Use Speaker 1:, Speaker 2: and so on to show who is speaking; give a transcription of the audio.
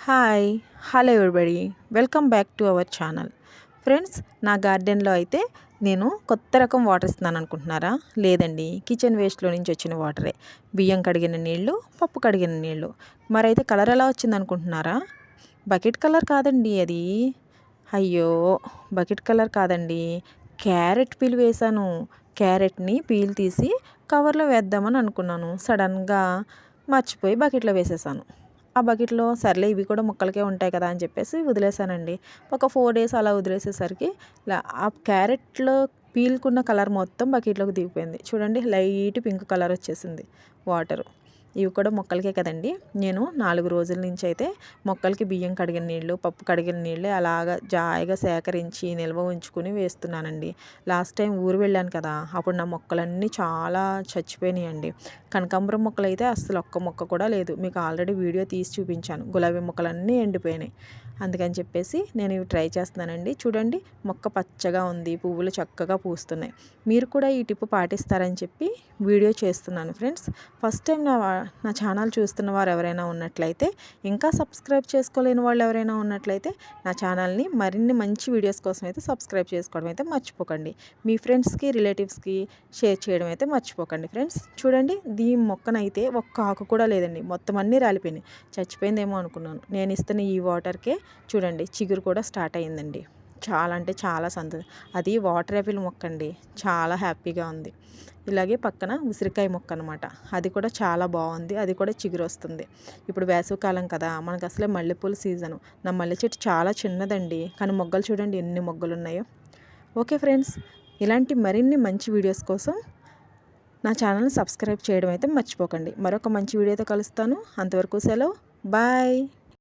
Speaker 1: Hi hello everybody, welcome back to our channel. Friends, నా గార్డెన్లో అయితే నేను కొత్త రకం వాటర్ ఇస్తున్నాను అనుకుంటున్నారా? లేదండి, కిచెన్ వేస్ట్లో నుంచి వచ్చిన వాటరే. బియ్యం కడిగిన నీళ్ళు, పప్పు కడిగిన నీళ్ళు. మరైతే కలర్ ఎలా వచ్చింది అనుకుంటున్నారా? బకెట్ కలర్ కాదండి అది. అయ్యో, బకెట్ కలర్ కాదండి, క్యారెట్ పీల్ వేశాను. క్యారెట్ని పీల్ తీసి కవర్లో వేద్దామని అనుకున్నాను. సడన్గా మర్చిపోయి బకెట్లో వేసేసాను. ఆ బకెట్లో సర్లే ఇవి కూడా మొక్కలకే ఉంటాయి కదా అని చెప్పేసి వదిలేసానండి. ఒక 4 డేస్ అలా వదిలేసేసరికి ఆ క్యారెట్లో పీల్కున్న కలర్ మొత్తం బకెట్లోకి దిగిపోయింది. చూడండి, లైట్ పింక్ కలర్ వచ్చేసింది వాటరు. ఇవి కూడా మొక్కలకే కదండి. నేను 4 రోజుల నుంచి అయితే మొక్కలకి బియ్యం కడిగిన నీళ్ళు, పప్పు కడిగిన నీళ్ళే అలాగా జాయిగా సేకరించి నిల్వ ఉంచుకుని వేస్తున్నానండి. లాస్ట్ టైం ఊరు వెళ్ళాను కదా, అప్పుడు నా మొక్కలన్నీ చాలా చచ్చిపోయినాయండి. కనకాంబరం మొక్కలు అయితే అస్సలు ఒక్క మొక్క కూడా లేదు. మీకు ఆల్రెడీ వీడియో తీసి చూపించాను. గులాబీ మొక్కలన్నీ ఎండిపోయినాయి. అందుకని చెప్పేసి నేను ఇవి ట్రై చేస్తున్నానండి. చూడండి, మొక్క పచ్చగా ఉంది, పువ్వులు చక్కగా పూస్తున్నాయి. మీరు కూడా ఈ టిప్ పాటిస్తారని చెప్పి వీడియో చేస్తున్నాను ఫ్రెండ్స్. ఫస్ట్ టైం నా ఛానల్ చూస్తున్న వారు ఎవరైనా ఉన్నట్లయితే, ఇంకా సబ్స్క్రైబ్ చేసుకోలేని వాళ్ళు ఎవరైనా ఉన్నట్లయితే నా ఛానల్ని మరిన్ని మంచి వీడియోస్ కోసం అయితే సబ్స్క్రైబ్ చేసుకోవడం అయితే మర్చిపోకండి. మీ ఫ్రెండ్స్కి, రిలేటివ్స్కి షేర్ చేయడం అయితే మర్చిపోకండి ఫ్రెండ్స్. చూడండి, దీని మొక్కనైతే ఒక్క ఆకు కూడా లేదండి, మొత్తం అన్నీ రాలిపోయినాయి. చచ్చిపోయిందేమో అనుకున్నాను. నేను ఇస్తున్న ఈ వాటర్కే చూడండి చిగురు కూడా స్టార్ట్ అయ్యిందండి. చాలా అంటే చాలా సంతోషం. అది వాటర్ యాపిల్ మొక్క అండి, చాలా హ్యాపీగా ఉంది. ఇలాగే పక్కన ఉసిరికాయ మొక్క అనమాట, అది కూడా చాలా బాగుంది. అది కూడా చిగురు వస్తుంది. ఇప్పుడు వేసవికాలం కదా, మనకు అసలే మల్లెపూల సీజను. నా మల్లె చెట్టు చాలా చిన్నదండి, కానీ మొగ్గలు చూడండి ఎన్ని మొగ్గలు ఉన్నాయో. ఓకే ఫ్రెండ్స్, ఇలాంటి మరిన్ని మంచి వీడియోస్ కోసం నా ఛానల్ని సబ్స్క్రైబ్ చేయడం అయితే మర్చిపోకండి. మరొక మంచి వీడియోతో కలుస్తాను. అంతవరకు సెలవు, బాయ్.